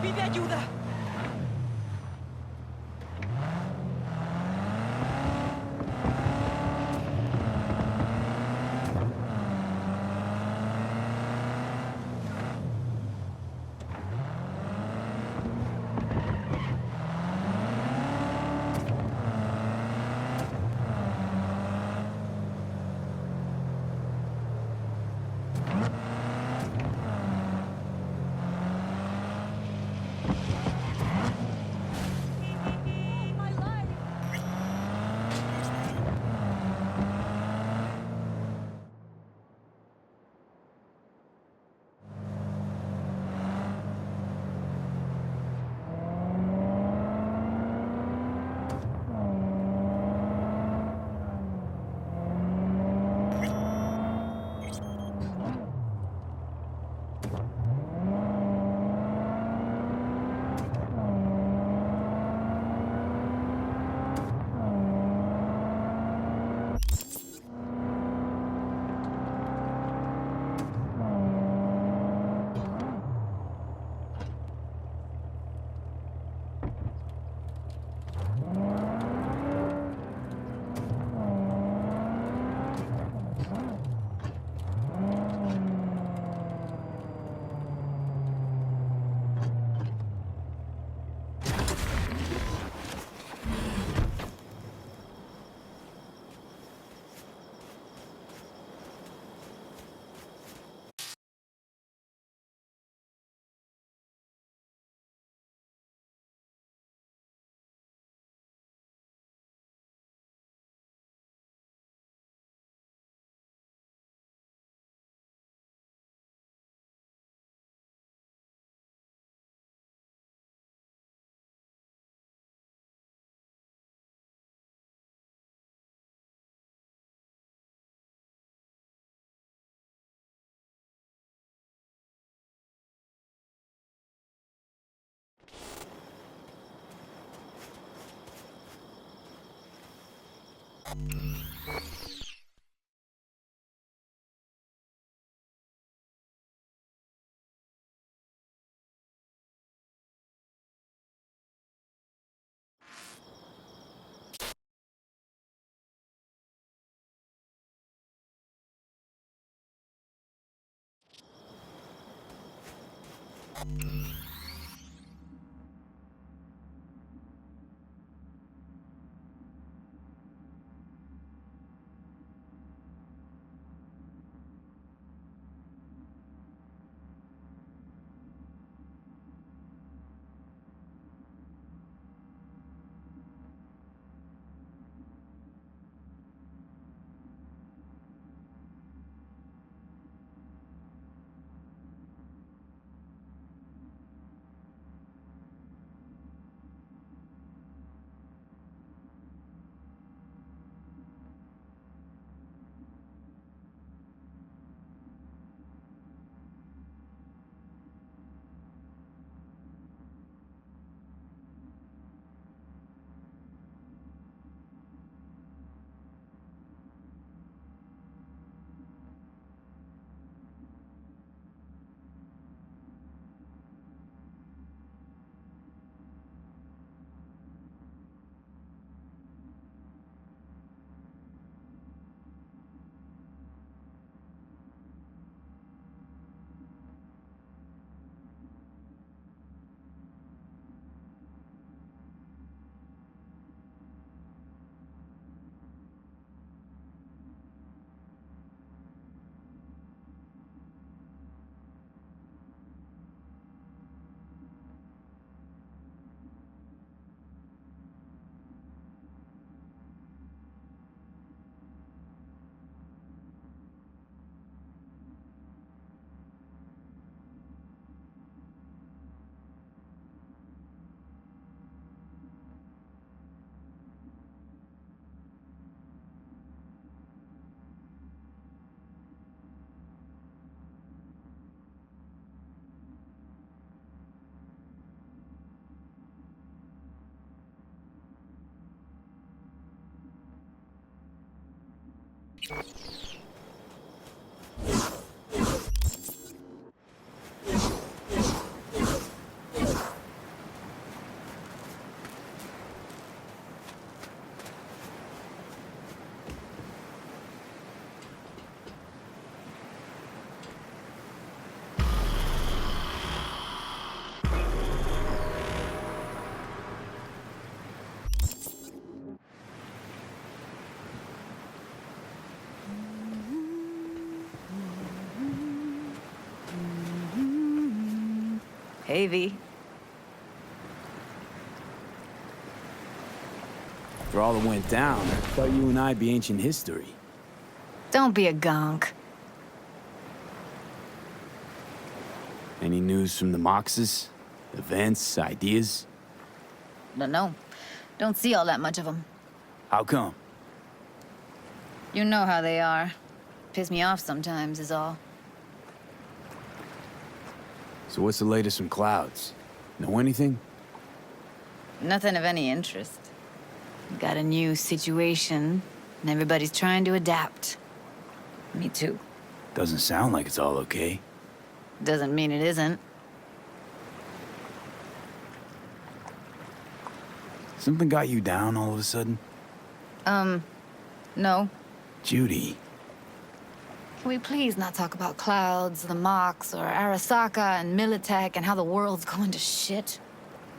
¡Pide ayuda! Hey, V. After all that went down, I thought you and I'd be ancient history. Don't be a gonk. Any news from the Moxes? Events, ideas? No. Don't see all that much of them. How come? You know how they are. Piss me off sometimes is all. So what's the latest from Clouds? Know anything? Nothing of any interest. Got a new situation, and everybody's trying to adapt. Me too. Doesn't sound like it's all okay. Doesn't mean it isn't. Something got you down all of a sudden? No. Judy. Can we please not talk about Clouds, the Mox, or Arasaka and Militech and how the world's going to shit?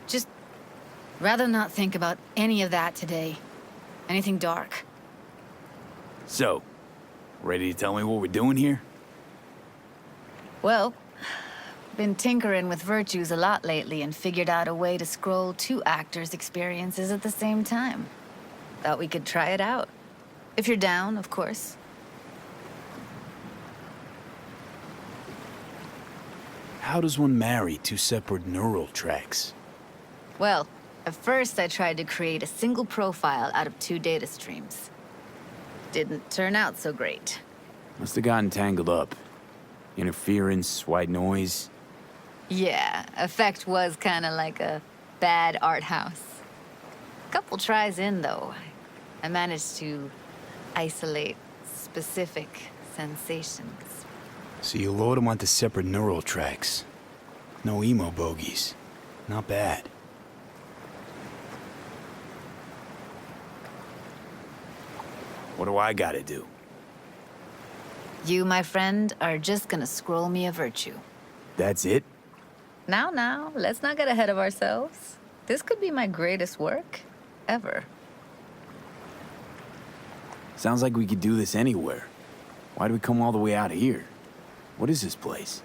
Just rather not think about any of that today. Anything dark. So, ready to tell me what we're doing here? Well, been tinkering with virtues a lot lately and figured out a way to scroll two actors' experiences at the same time. Thought we could try it out. If you're down, of course. How does one marry two separate neural tracks? Well, at first I tried to create a single profile out of two data streams. Didn't turn out so great. Must have gotten tangled up. Interference, white noise. Yeah, effect was kind of like a bad art house. Couple tries in, though, I managed to isolate specific sensations. So you load them onto separate neural tracks. No emo bogies. Not bad. What do I gotta do? You, my friend, are just gonna scroll me a virtue. That's it? Now, let's not get ahead of ourselves. This could be my greatest work ever. Sounds like we could do this anywhere. Why do we come all the way out here? What is this place?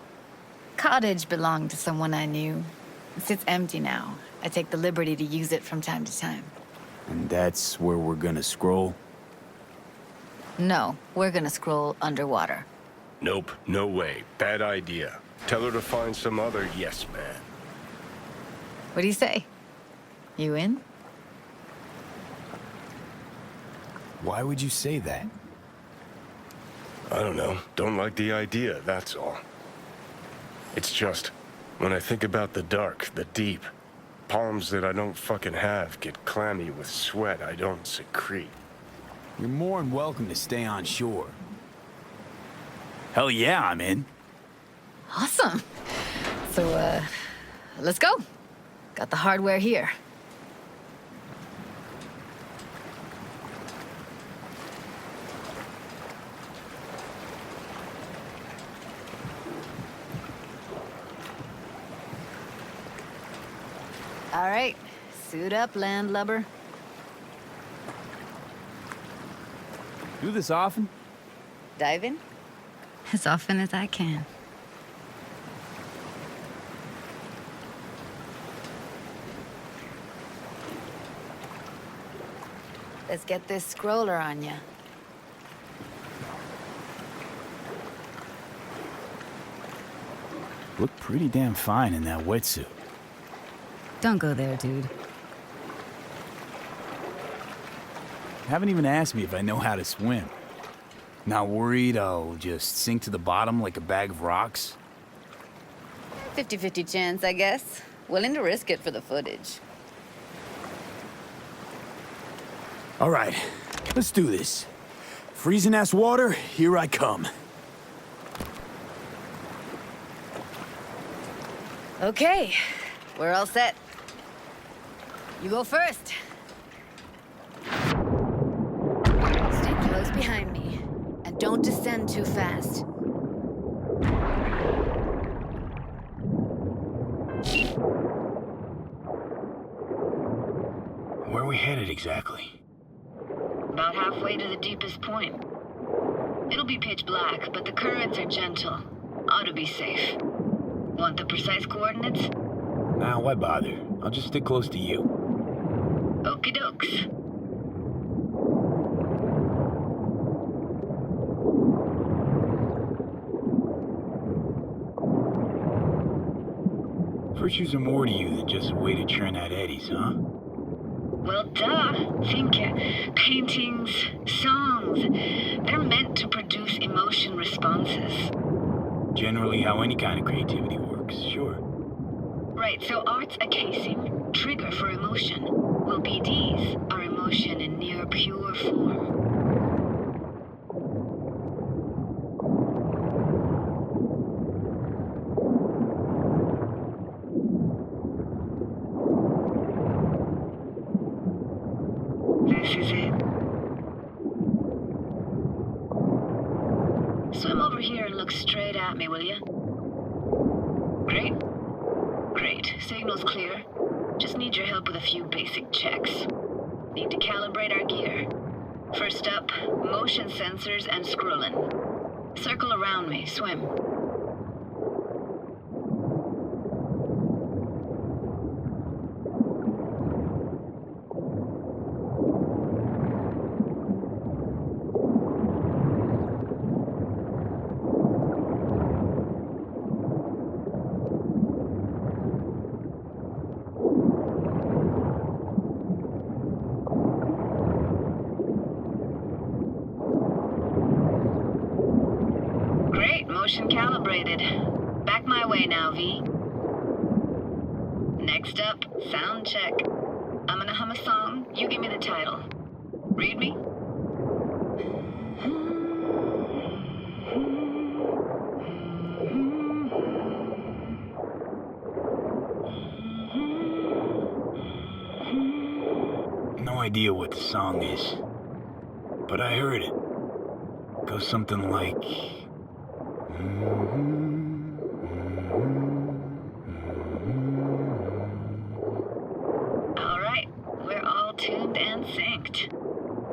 Cottage belonged to someone I knew. It sits empty now. I take the liberty to use it from time to time. And that's where we're gonna scroll? No, we're gonna scroll underwater. Nope, no way. Bad idea. Tell her to find some other yes man. What do you say? You in? Why would you say that? I don't know. Don't like the idea, that's all. It's just, when I think about the dark, the deep, palms that I don't fucking have get clammy with sweat I don't secrete. You're more than welcome to stay on shore. Hell yeah, I'm in. Awesome. So, let's go. Got the hardware here. All right, suit up, landlubber. Do this often? Dive in? As often as I can. Let's get this scroller on ya. Look pretty damn fine in that wetsuit. Don't go there, dude. Haven't even asked me if I know how to swim. Not worried I'll just sink to the bottom like a bag of rocks? 50-50 chance, I guess. Willing to risk it for the footage. All right, let's do this. Freezing-ass water, here I come. Okay, we're all set. You go first. Stay close behind me, and don't descend too fast. Where are we headed exactly? About halfway to the deepest point. It'll be pitch black, but the currents are gentle. Ought to be safe. Want the precise coordinates? Nah, why bother? I'll just stick close to you. Okie dokes. Virtues are more to you than just a way to churn out eddies, huh? Well, duh. Think paintings, songs. They're meant to produce emotion responses. Generally how any kind of creativity works, sure. Right, so art's a casing, trigger for emotion. Well, BDs are emotion in near pure form. This is it. Swim over here and look straight at me, will you? Great. Great. Signal's clear. Just need your help with a few basic checks. Need to calibrate our gear. First up, motion sensors and scrolling. Circle around me. Swim. Motion calibrated. Back my way now, V. Next up, sound check. I'm gonna hum a song, you give me the title. Read me? idea what the song is, but I heard it. Goes something like... All right, we're all tuned and synced.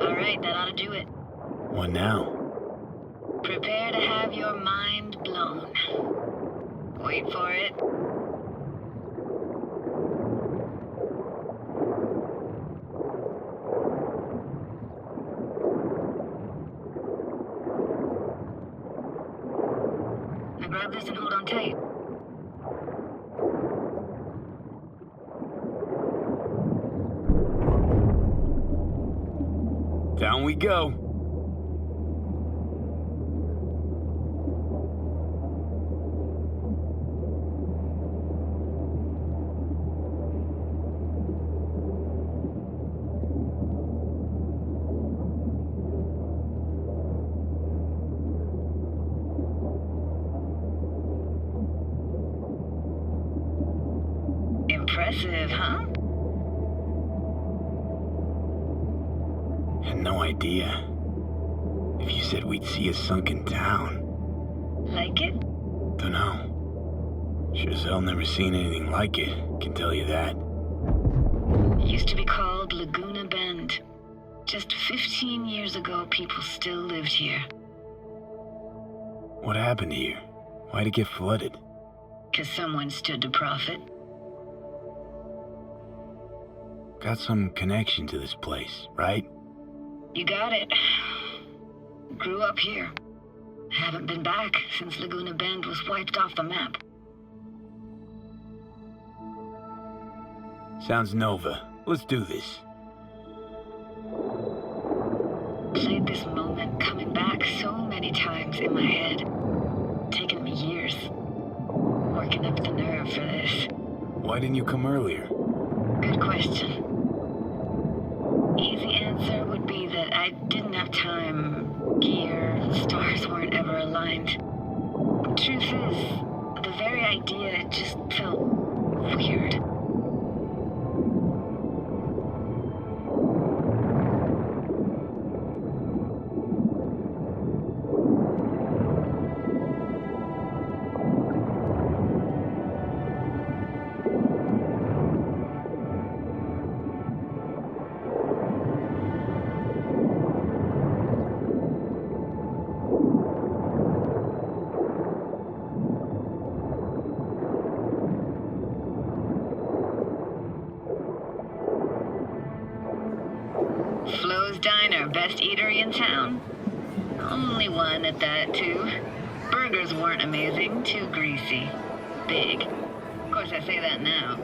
All right, that ought to do it. What now? Prepare to have your mind blown. Wait for it. Now grab this and hold on tight. Down we go. Impressive, huh? Had no idea. If you said we'd see a sunken town. Like it? Dunno. Sure as hell never seen anything like it, can tell you that. Used to be called Laguna Bend. Just 15 years ago, people still lived here. What happened here? Why'd it get flooded? 'Cause someone stood to profit. Got some connection to this place, right? You got it. Grew up here. Haven't been back since Laguna Bend was wiped off the map. Sounds Nova. Let's do this. Played this moment coming back so many times in my head. Taken me years. Working up the nerve for this. Why didn't you come earlier? Good question. Easy answer would be that I didn't have time, gear, stars weren't ever aligned. Truth is, the very idea just felt weird. Flo's Diner, best eatery in town. Only one at that, too. Burgers weren't amazing, too greasy. Big. Of course, I say that now.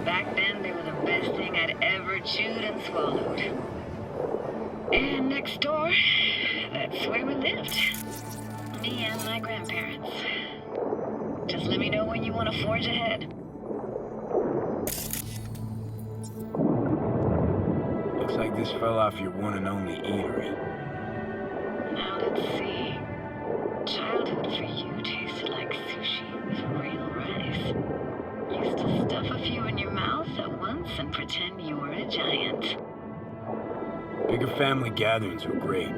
Back then, they were the best thing I'd ever chewed and swallowed. And next door, that's where we lived. Me and my grandparents. Just let me know when you want to forge ahead. Looks like this fell off your one and only eatery. Now let's see. Childhood for you tasted like sushi with real rice. Used to stuff a few in your mouth at once and pretend you were a giant. Bigger family gatherings were great.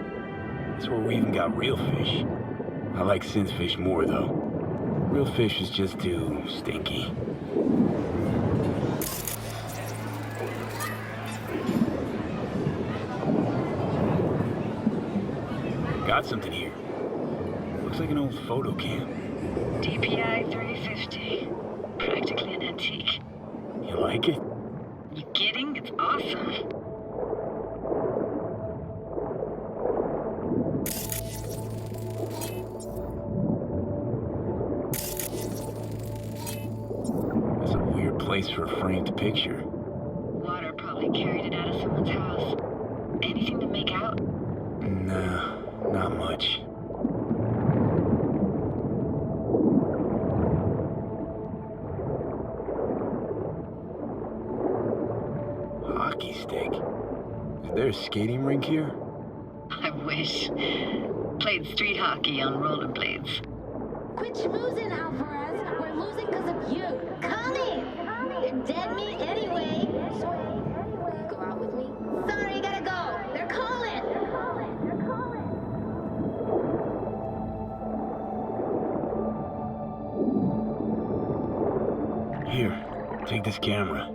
That's where we even got real fish. I like synth fish more, though. Real fish is just too stinky. Got something here. Looks like an old photo cam. DPI 350. Practically an antique. You like it? You kidding? It's awesome. That's a weird place for a framed picture. Water probably carried it out of someone's house. Anything to make out? Nah, not much. Hockey stick? Is there a skating rink here? I wish. Played street hockey on rollerblades. Quit schmoozing, Alvarez. We're losing because of you. Come in. You're dead meat anyway. Will you go out with me? Here, take this camera.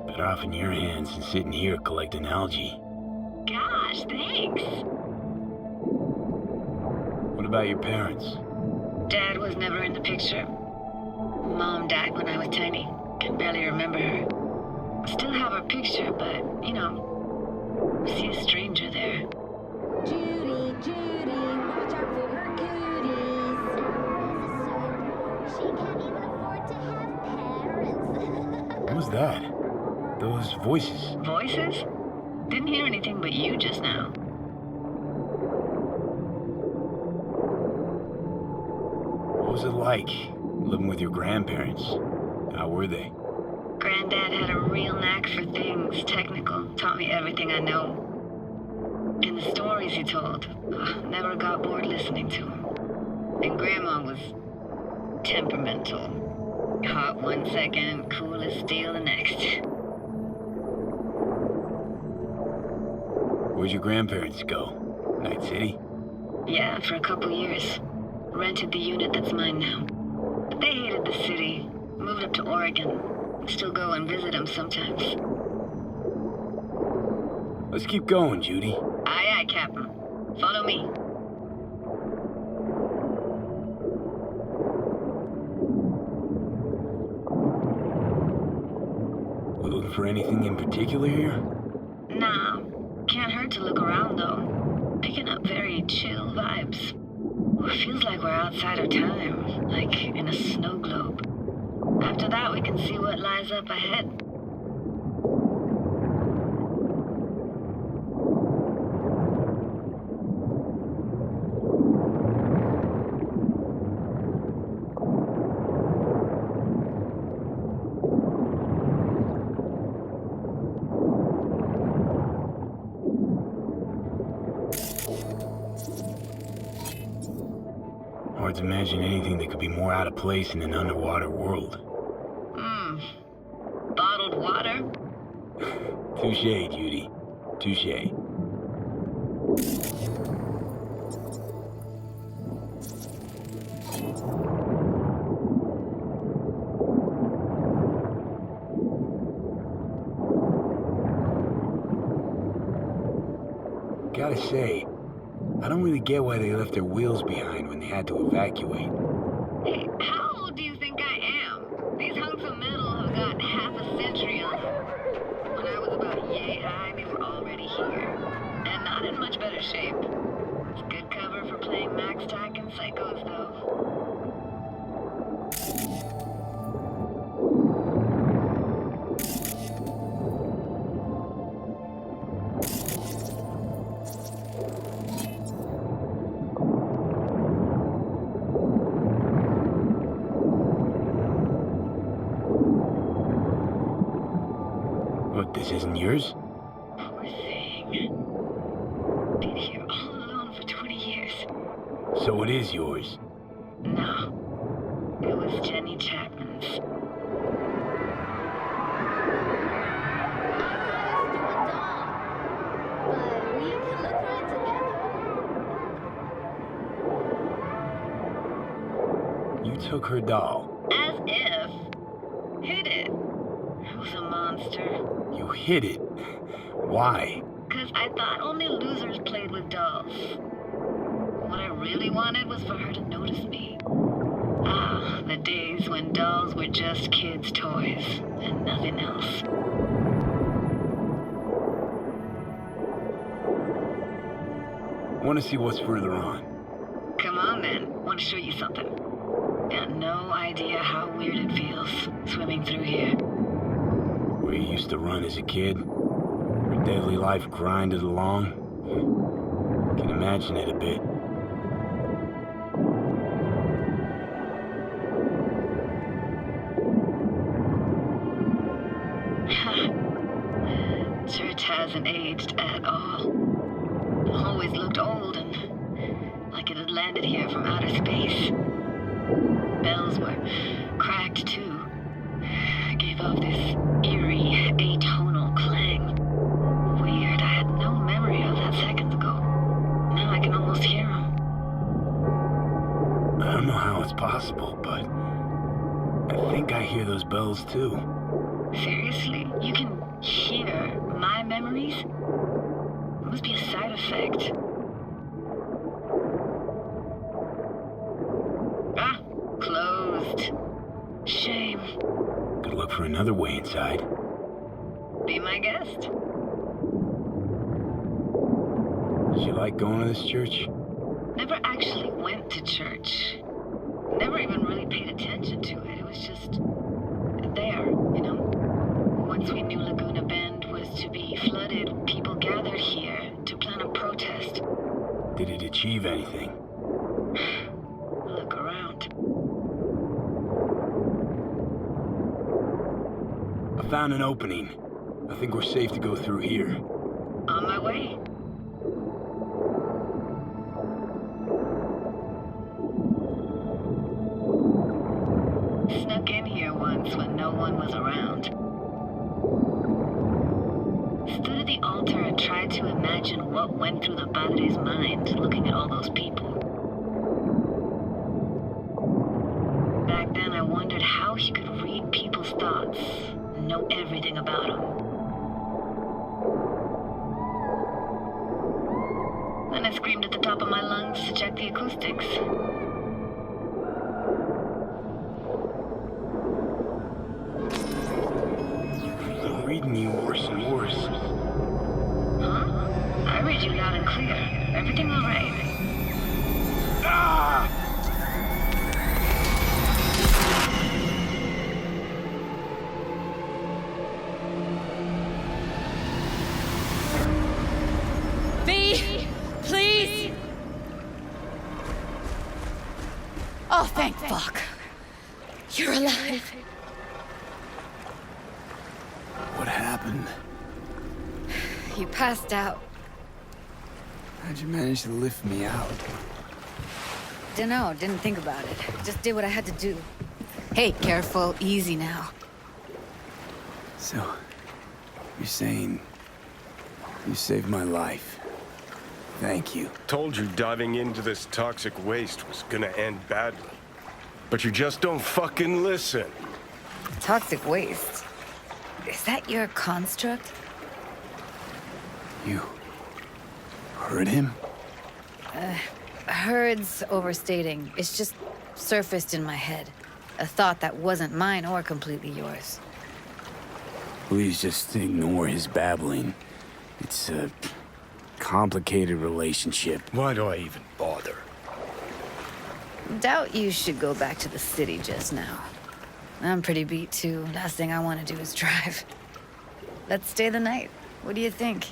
Better off in your hands than sitting here collecting algae. Gosh, thanks. What about your parents? Dad was never in the picture. Mom died when I was tiny. Can barely remember her. Still have her picture, but, you know, see a stranger there. Judy, Judy, watch out for her cooties. This is so important. She can't even afford to have parents. What was that? Those voices. Voices? Didn't hear anything but you just now. What was it like, living with your grandparents? How were they? Granddad had a real knack for things technical. Taught me everything I know. And the stories he told, never got bored listening to him. And Grandma was temperamental. Hot 1 second, cool as steel the next. Where'd your grandparents go? Night City? Yeah, for a couple years. Rented the unit that's mine now. But they hated the city. Moved up to Oregon. Still go and visit them sometimes. Let's keep going, Judy. Aye, aye, Captain. Follow me. We looking for anything in particular here? Nah, can't hurt to look around though. Picking up very chill vibes. Feels like we're outside of time, like in a snow globe. After that, we can see what lies up ahead. Hard to imagine anything that could be more out of place in an underwater world. Bottled water? Touché, Judy. Touché. Gotta say, I don't really get why they left their wheels behind when they had to evacuate. Hey, how old do you think I am? These hunks of metal have got half a century on them. When I was about yay high, they were already here. And not in much better shape. It's good cover for playing Max Tack and Psychos, though. What, this isn't yours? Poor thing. Been here all alone for 20 years. So it is yours. No. It was Jenny Chapman's. You took her doll. As if. Hid it. I was a monster. You hid it. Why? 'Cause I thought only losers played with dolls. What I really wanted was for her to notice me. Ah, the days when dolls were just kids' toys and nothing else. Want to see what's further on? Come on then, want to show you something. Got no idea how weird it feels swimming through here. Where you used to run as a kid? Your daily life grinded along? Can imagine it a bit. Church hasn't aged at all. Always looked old and like it had landed here from outer space. Bells were cracked too. Gave off this eerie, atonal clang. Weird, I had no memory of that seconds ago. Now I can almost hear them. I don't know how it's possible, but I think I hear those bells too. Seriously? You can hear my memories? It must be a side effect. Ah, closed. Shame. Could look for another way inside. Be my guest. Did you like going to this church? Never actually went to church. Never even really paid attention to it. It was just there, you know? Once we knew Laguna Bend was to be flooded, people gathered here to plan a protest. Did it achieve anything? Look around. I found an opening. I think we're safe to go through here. On my way. Snuck in here once when no one was around. Stood at the altar and tried to imagine what went through the padre's mind looking at all those people. Back then I wondered how he could read people's thoughts and know everything about them. Then I screamed at the top of my lungs to check the acoustics. I'm reading you worse and worse. Huh? I read you loud and clear. Everything all right? Ah! V! Please! Oh, thank fuck. You're alive. What happened? You passed out. How'd you manage to lift me out? Dunno, didn't think about it. Just did what I had to do. Hey, careful, easy now. So, you're saying you saved my life. Thank you. Told you diving into this toxic waste was gonna end badly. But you just don't fucking listen. Toxic waste. Is that your construct? You heard him? Heard's overstating. It's just surfaced in my head. A thought that wasn't mine or completely yours. Please just ignore his babbling. It's a complicated relationship. Why do I even bother? Doubt you should go back to the city just now. I'm pretty beat too. Last thing I want to do is drive. Let's stay the night. What do you think?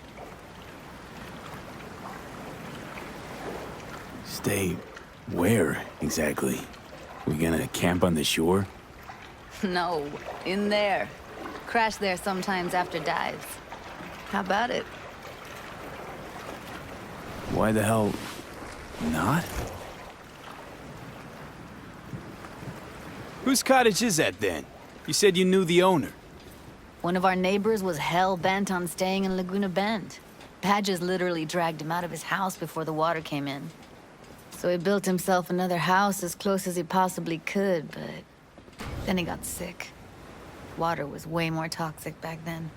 Stay where, exactly? We gonna camp on the shore? No, in there. Crash there sometimes after dives. How about it? Why the hell not? Whose cottage is that then? You said you knew the owner. One of our neighbors was hell-bent on staying in Laguna Bend. Badges literally dragged him out of his house before the water came in. So he built himself another house as close as he possibly could, but then he got sick. Water was way more toxic back then.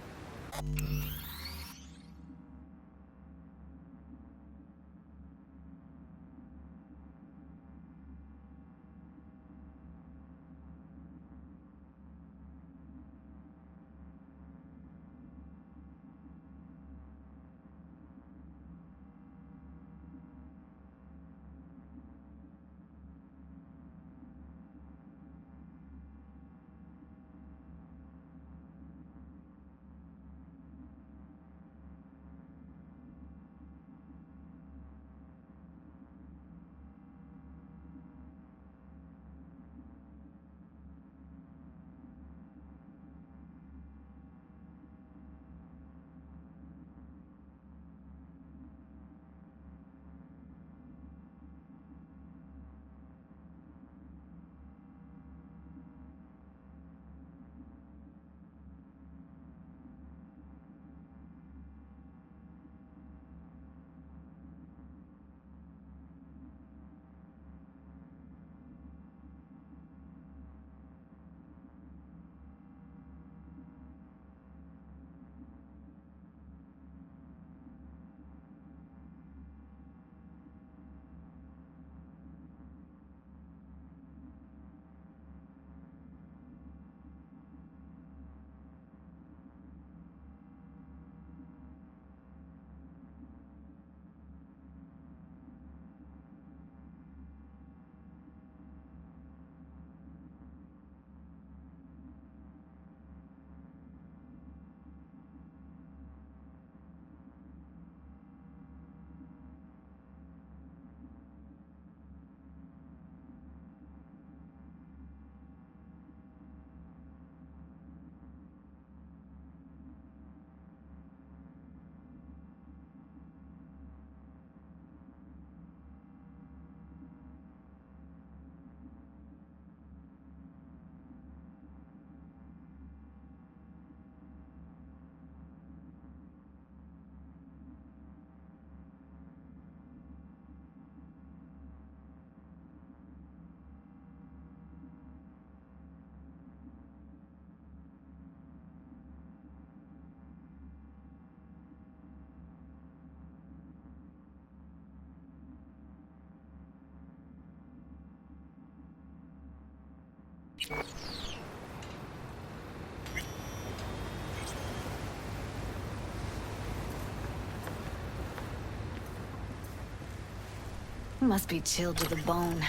Must be chilled to the bone.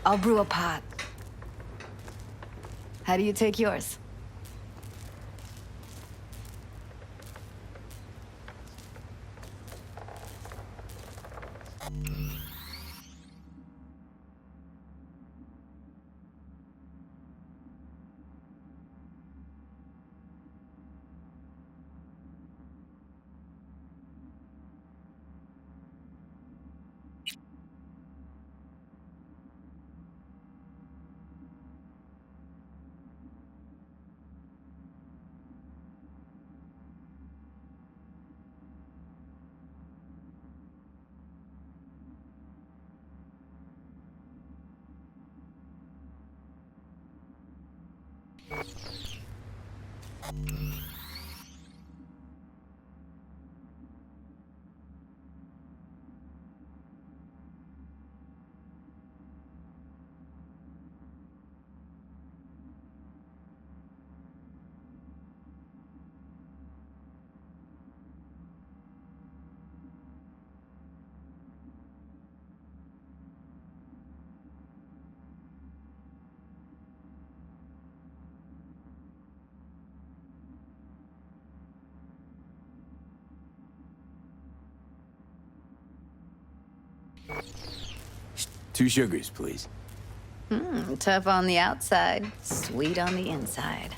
I'll brew a pot. How do you take yours? Two sugars, please. Tough on the outside, sweet on the inside.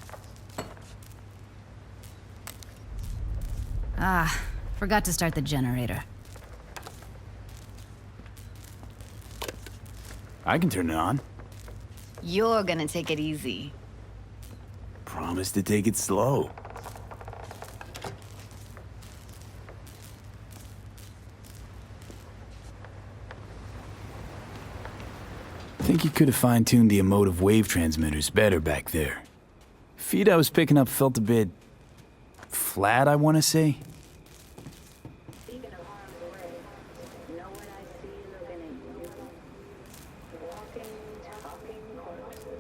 Ah, forgot to start the generator. I can turn it on. You're gonna take it easy. Promise to take it slow. Think you could have fine-tuned the emotive wave transmitters better back there. Feed I was picking up felt a bit flat, I want to say. Speaking of harm's way, you know what I see looking at you? Walking, talking corpses.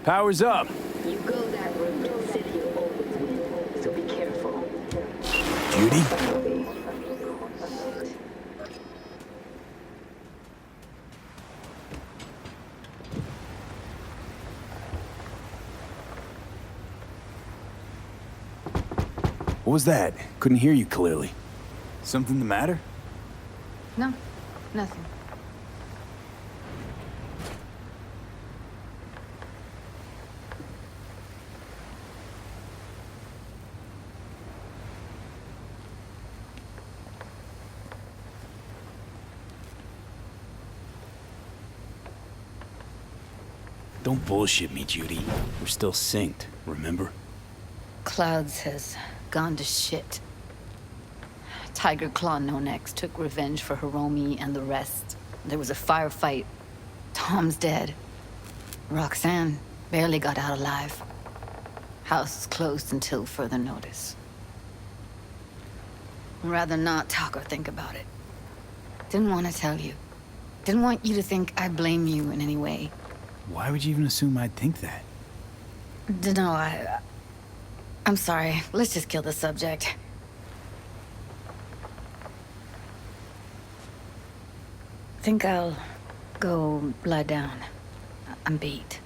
Power's up. You go that route, city will always win, so be careful. Judy? What was that? Couldn't hear you clearly. Something the matter? No, nothing. Don't bullshit me, Judy. We're still synced, remember? Clouds has gone to shit. Tiger Claw No Next took revenge for Hiromi and the rest. There was a firefight. Tom's dead. Roxanne barely got out alive. House is closed until further notice. I'd rather not talk or think about it. Didn't want to tell you. Didn't want you to think I blame you in any way. Why would you even assume I'd think that? Dunno, I'm sorry. Let's just kill the subject. Think I'll go lie down. I'm beat.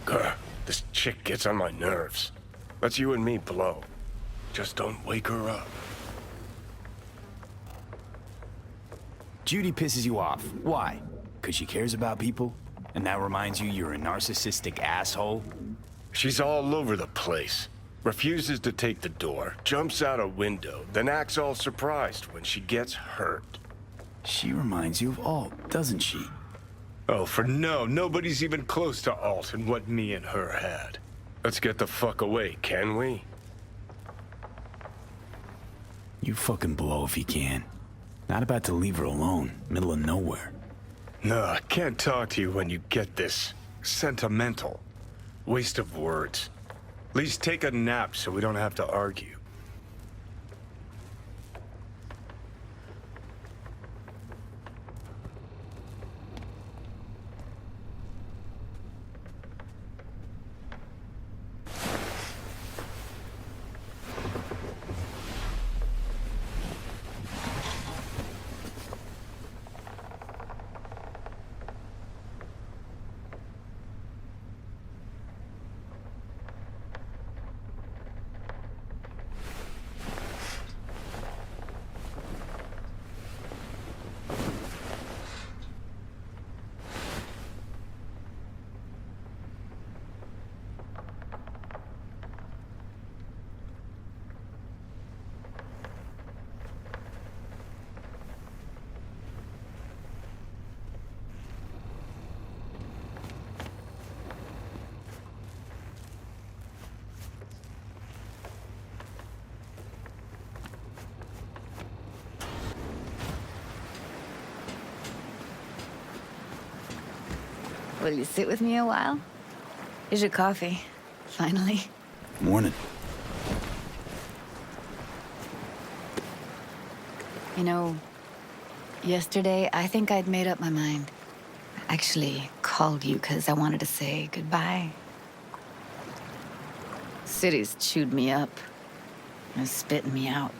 Grr, this chick gets on my nerves. Let's you and me blow. Just don't wake her up. Judy pisses you off. Why? Because she cares about people? And that reminds you you're a narcissistic asshole? She's all over the place. Refuses to take the door, jumps out a window, then acts all surprised when she gets hurt. She reminds you of Alt, doesn't she? Oh, for no, nobody's even close to Alt and what me and her had. Let's get the fuck away, can we? You fucking blow if you can. Not about to leave her alone, middle of nowhere. No, I can't talk to you when you get this. Sentimental. Waste of words. At least take a nap so we don't have to argue. Will you sit with me a while? Here's your coffee. Finally. Morning. You know, yesterday I think I'd made up my mind. I actually called you because I wanted to say goodbye. City's chewed me up. And spitting me out.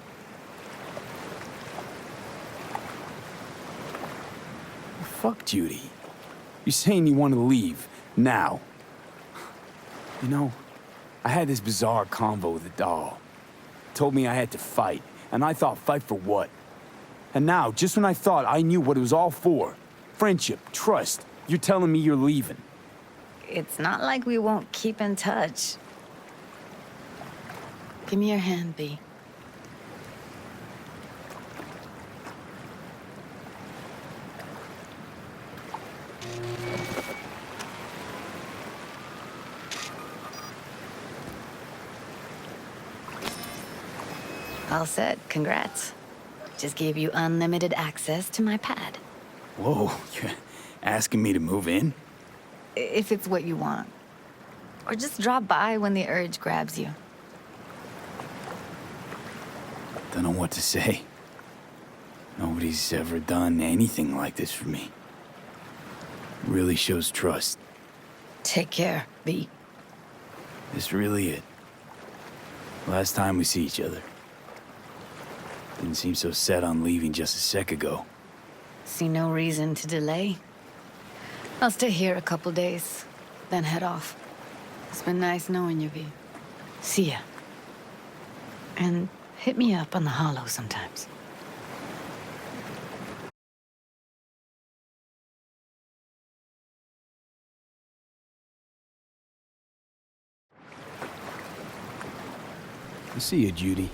Fuck Judy. You're saying you want to leave, now. You know, I had this bizarre convo with the doll. Told me I had to fight, and I thought, fight for what? And now, just when I thought I knew what it was all for, friendship, trust, you're telling me you're leaving. It's not like we won't keep in touch. Give me your hand, B. All set. Congrats. Just gave you unlimited access to my pad. Whoa, you're asking me to move in? If it's what you want. Or just drop by when the urge grabs you. Don't know what to say. Nobody's ever done anything like this for me. Really shows trust. Take care, B. This really it. Last time we see each other. Didn't seem so set on leaving just a sec ago. See no reason to delay. I'll stay here a couple days, then head off. It's been nice knowing you, V. See ya. And hit me up on the holo sometimes. I'll see you, Judy.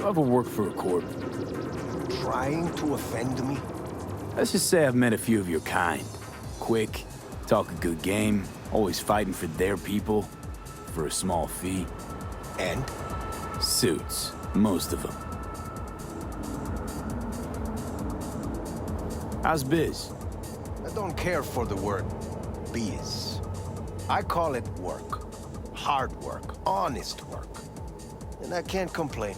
You ever work for a corp? Trying to offend me? Let's just say I've met a few of your kind. Quick, talk a good game, always fighting for their people, for a small fee. And? Suits, most of them. How's biz? I don't care for the word biz. I call it work. Hard work, honest work. And I can't complain.